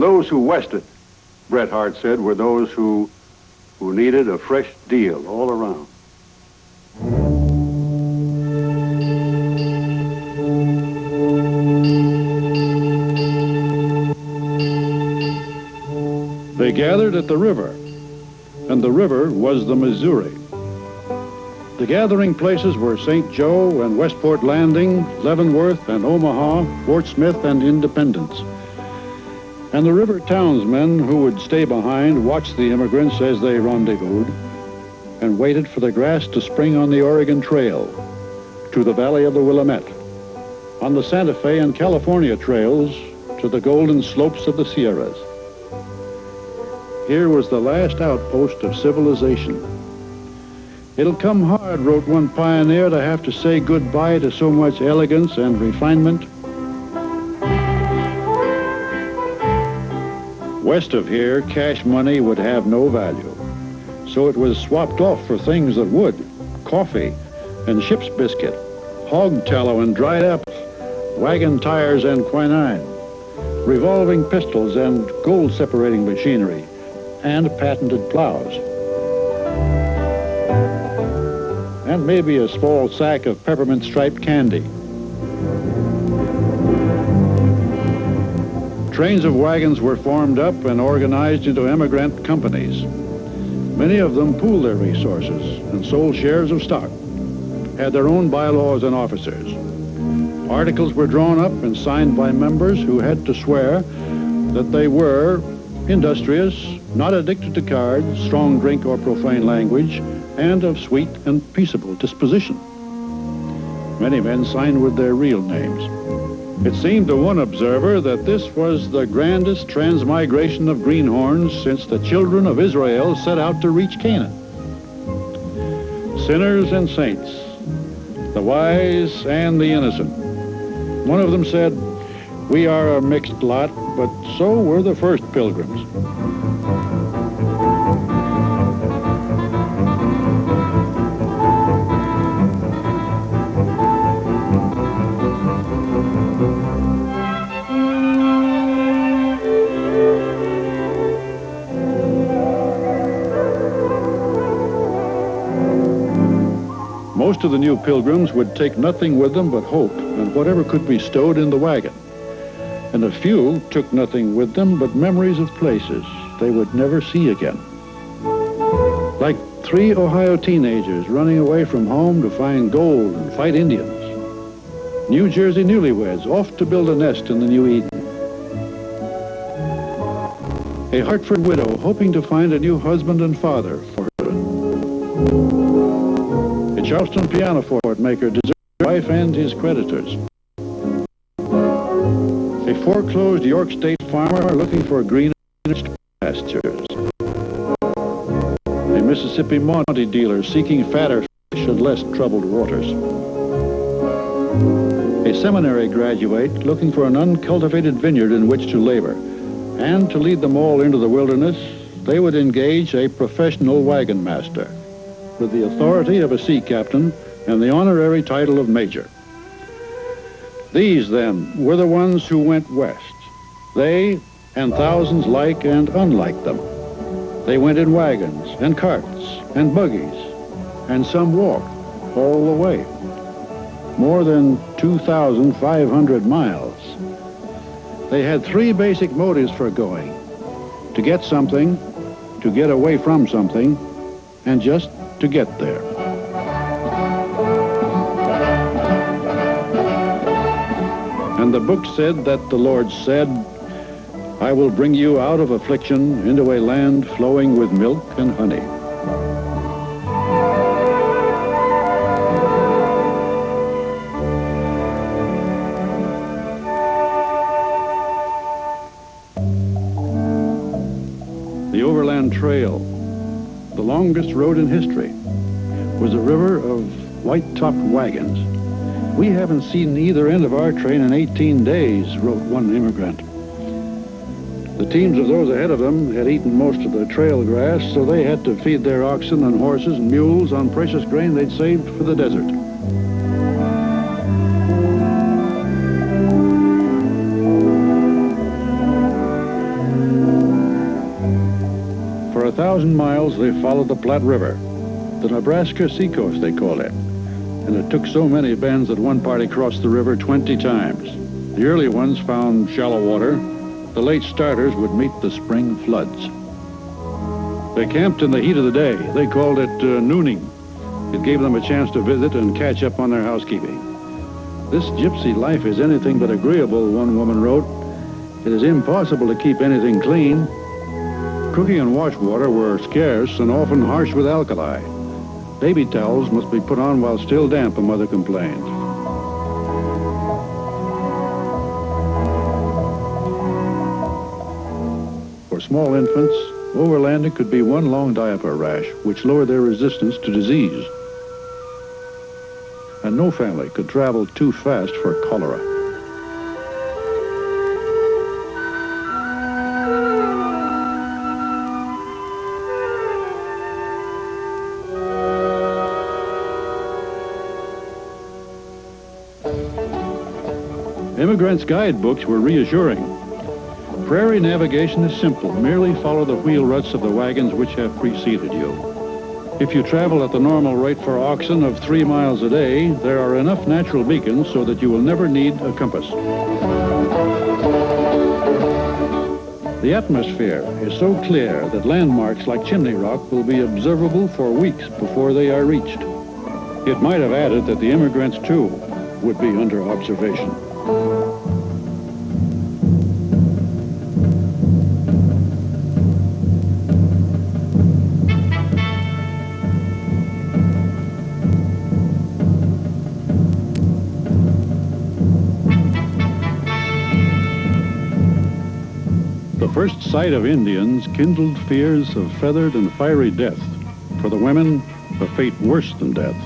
Those who wested, Bret Harte said, were those who needed a fresh deal all around. They gathered at the river, and the river was the Missouri. The gathering places were St. Joe and Westport Landing, Leavenworth and Omaha, Fort Smith and Independence. And the river townsmen who would stay behind watched the immigrants as they rendezvoused and waited for the grass to spring on the Oregon Trail to the Valley of the Willamette, on the Santa Fe and California trails to the golden slopes of the Sierras. Here was the last outpost of civilization. It'll come hard, wrote one pioneer, to have to say goodbye to so much elegance and refinement. West of here, cash money would have no value, so it was swapped off for things that would: coffee and ship's biscuit, hog tallow and dried apples, wagon tires and quinine, revolving pistols and gold-separating machinery, and patented plows. And maybe a small sack of peppermint-striped candy. Trains of wagons were formed up and organized into emigrant companies. Many of them pooled their resources and sold shares of stock, had their own bylaws and officers. Articles were drawn up and signed by members who had to swear that they were industrious, not addicted to cards, strong drink or profane language, and of sweet and peaceable disposition. Many men signed with their real names. It seemed to one observer that this was the grandest transmigration of greenhorns since the children of Israel set out to reach Canaan. Sinners and saints, the wise and the innocent. One of them said, "We are a mixed lot, but so were the first pilgrims." Most of the new pilgrims would take nothing with them but hope and whatever could be stowed in the wagon. And a few took nothing with them but memories of places they would never see again. Like 3 Ohio teenagers running away from home to find gold and fight Indians. New Jersey newlyweds off to build a nest in the New Eden. A Hartford widow hoping to find a new husband and father for her. A Charleston piano forte maker deserted his wife and his creditors. A foreclosed York State farmer looking for greener pastures. A Mississippi Monte dealer seeking fatter fish and less troubled waters. A seminary graduate looking for an uncultivated vineyard in which to labor. And to lead them all into the wilderness, they would engage a professional wagon master with the authority of a sea captain and the honorary title of major. These, then, were the ones who went west. They and thousands like and unlike them. They went in wagons and carts and buggies, and some walked all the way. More than 2,500 miles. They had 3 basic motives for going: to get something, to get away from something, and just to get there. And the book said that the Lord said, "I will bring you out of affliction into a land flowing with milk and honey." The Overland Trail, the longest road in history, was a river of white-topped wagons. "We haven't seen either end of our train in 18 days, wrote one immigrant. The teams of those ahead of them had eaten most of the trail grass, so they had to feed their oxen and horses and mules on precious grain they'd saved for the desert. 1,000 miles, they followed the Platte River. The Nebraska Seacoast, they called it. And it took so many bends that one party crossed the river 20 times. The early ones found shallow water. The late starters would meet the spring floods. They camped in the heat of the day. They called it nooning. It gave them a chance to visit and catch up on their housekeeping. This gypsy life is anything but agreeable, one woman wrote. It is impossible to keep anything clean. Cooking and wash water were scarce and often harsh with alkali. Baby towels must be put on while still damp, a mother complained. For small infants, overlanding could be one long diaper rash, which lowered their resistance to disease. And no family could travel too fast for cholera. Immigrants' guidebooks were reassuring. Prairie navigation is simple. Merely follow the wheel ruts of the wagons which have preceded you. If you travel at the normal rate for oxen of 3 miles a day, there are enough natural beacons so that you will never need a compass. The atmosphere is so clear that landmarks like Chimney Rock will be observable for weeks before they are reached. It might have added that the immigrants, too, would be under observation. The first sight of Indians kindled fears of feathered and fiery death. For the women, a fate worse than death.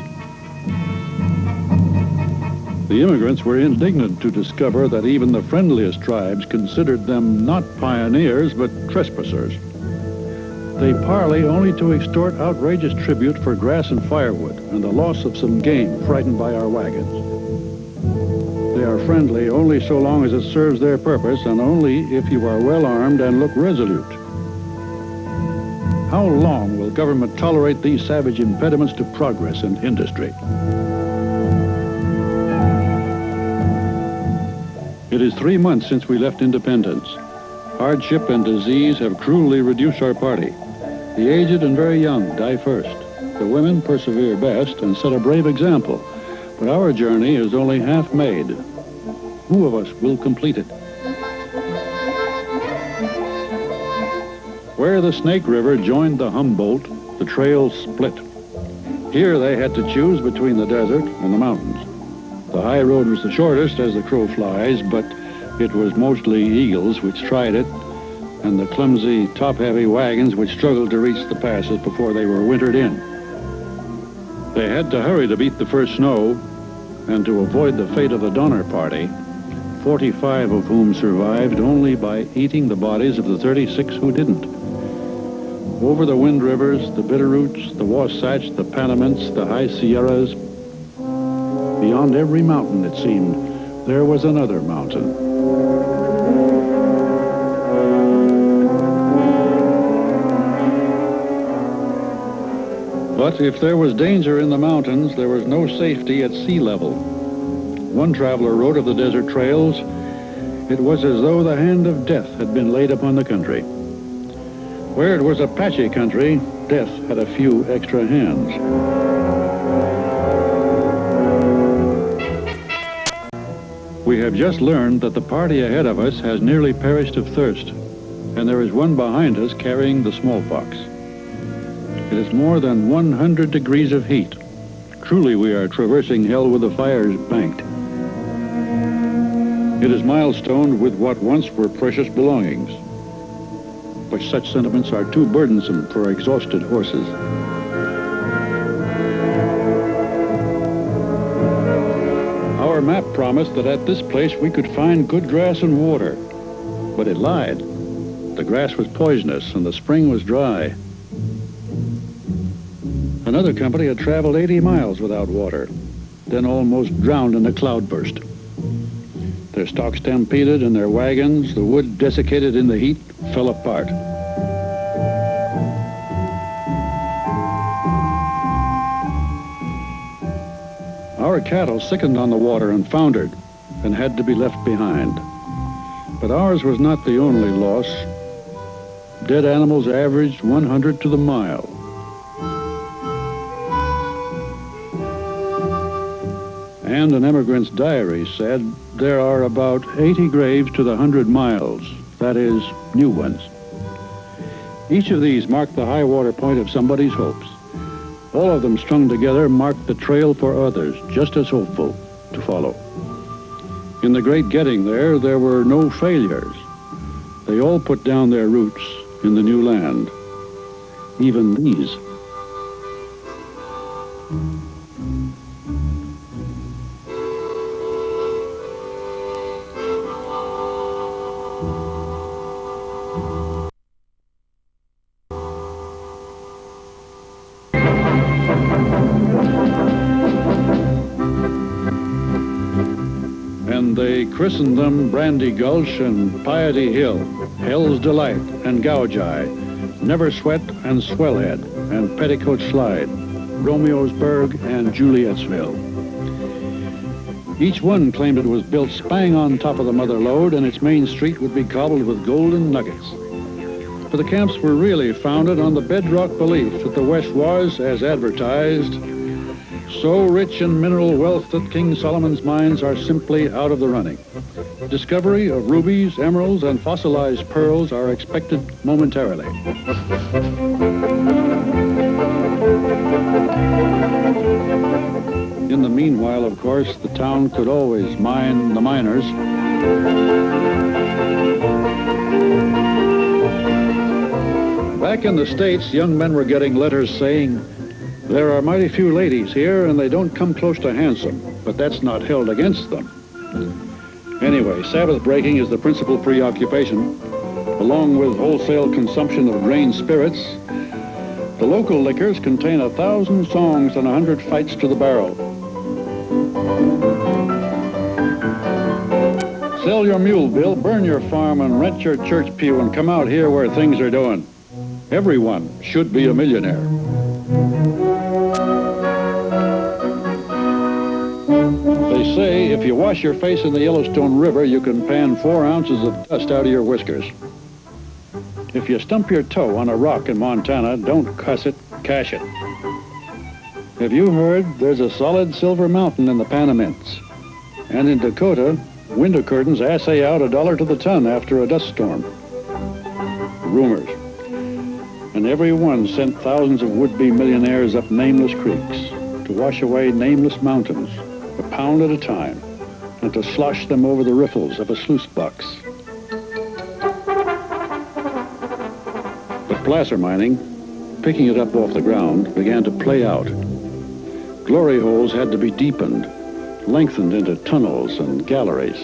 The immigrants were indignant to discover that even the friendliest tribes considered them not pioneers, but trespassers. They parley only to extort outrageous tribute for grass and firewood and the loss of some game frightened by our wagons. They are friendly only so long as it serves their purpose and only if you are well armed and look resolute. How long will government tolerate these savage impediments to progress and industry? It is 3 months since we left independence. Hardship and disease have cruelly reduced our party. The aged and very young die first. The women persevere best and set a brave example. But our journey is only half made. Who of us will complete it? Where the Snake River joined the Humboldt, the trail split. Here they had to choose between the desert and the mountains. The high road was the shortest as the crow flies, but it was mostly eagles which tried it, and the clumsy, top-heavy wagons which struggled to reach the passes before they were wintered in. They had to hurry to beat the first snow, and to avoid the fate of the Donner Party, 45 of whom survived only by eating the bodies of the 36 who didn't. Over the Wind Rivers, the Bitterroots, the Wasatch, the Panamints, the High Sierras, beyond every mountain, it seemed, there was another mountain. But if there was danger in the mountains, there was no safety at sea level. One traveler wrote of the desert trails, it was as though the hand of death had been laid upon the country. Where it was Apache country, death had a few extra hands. We have just learned that the party ahead of us has nearly perished of thirst, and there is one behind us carrying the smallpox. It is more than 100 degrees of heat. Truly, we are traversing hell with the fires banked. It is milestoned with what once were precious belongings. But such sentiments are too burdensome for exhausted horses. Our map promised that at this place we could find good grass and water, but it lied. The grass was poisonous and the spring was dry. Another company had traveled 80 miles without water, then almost drowned in a cloudburst. Their stock stampeded and their wagons, the wood desiccated in the heat, fell apart. Our cattle sickened on the water and foundered and had to be left behind. But ours was not the only loss. Dead animals averaged 100 to the mile. And an emigrant's diary said there are about 80 graves to the 100 miles, that is, new ones. Each of these marked the high water point of somebody's hopes. All of them strung together marked the trail for others, just as hopeful, to follow. In the great getting there were no failures. They all put down their roots in the new land, even these. And they christened them Brandy Gulch and Piety Hill, Hell's Delight and Gougi, Never Sweat and Swellhead and Petticoat Slide, Romeosburg and Julietsville. Each one claimed it was built spang on top of the mother lode and its main street would be cobbled with golden nuggets. For the camps were really founded on the bedrock belief that the West was, as advertised, so rich in mineral wealth that King Solomon's mines are simply out of the running. Discovery of rubies, emeralds, and fossilized pearls are expected momentarily. In the meanwhile, of course, the town could always mine the miners. Back in the States, young men were getting letters saying, "There are mighty few ladies here, and they don't come close to handsome, but that's not held against them." Anyway, Sabbath breaking is the principal preoccupation. Along with wholesale consumption of grain spirits, the local liquors contain 1,000 songs and 100 fights to the barrel. Sell your mule, Bill, burn your farm, and rent your church pew, and come out here where things are doing. Everyone should be a millionaire. They say if you wash your face in the Yellowstone River, you can pan 4 ounces of dust out of your whiskers. If you stump your toe on a rock in Montana, don't cuss it, cash it. Have you heard there's a solid silver mountain in the Panamints? And in Dakota, window curtains assay out $1 to the ton after a dust storm. Rumors. And every one sent thousands of would-be millionaires up nameless creeks to wash away nameless mountains, a pound at a time, and to slosh them over the riffles of a sluice box. But placer mining, picking it up off the ground, began to play out. Glory holes had to be deepened, lengthened into tunnels and galleries.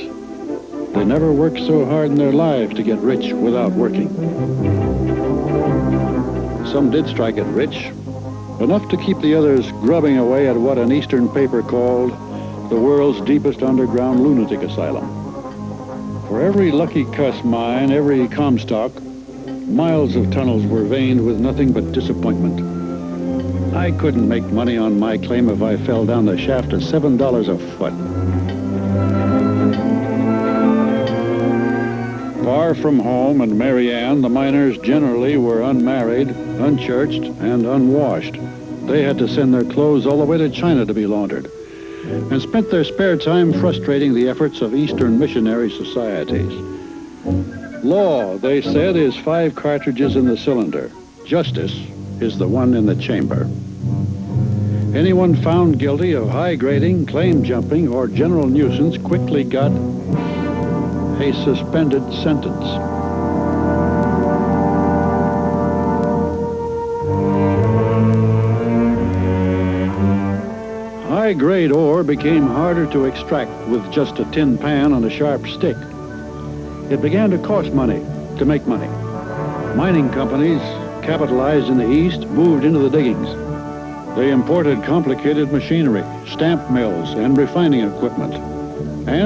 They never worked so hard in their lives to get rich without working. Some did strike it rich, enough to keep the others grubbing away at what an Eastern paper called the world's deepest underground lunatic asylum. For every Lucky Cuss mine, every Comstock, miles of tunnels were veined with nothing but disappointment. I couldn't make money on my claim if I fell down the shaft at $7 a foot. Far from home and Marianne, the miners generally were unmarried, unchurched, and unwashed. They had to send their clothes all the way to China to be laundered, and spent their spare time frustrating the efforts of Eastern missionary societies. Law, they said, is 5 cartridges in the cylinder. Justice is the one in the chamber. Anyone found guilty of high grading, claim jumping, or general nuisance quickly got a suspended sentence. High-grade ore became harder to extract with just a tin pan and a sharp stick. It began to cost money to make money. Mining companies, capitalized in the East, moved into the diggings. They imported complicated machinery, stamp mills, and refining equipment. And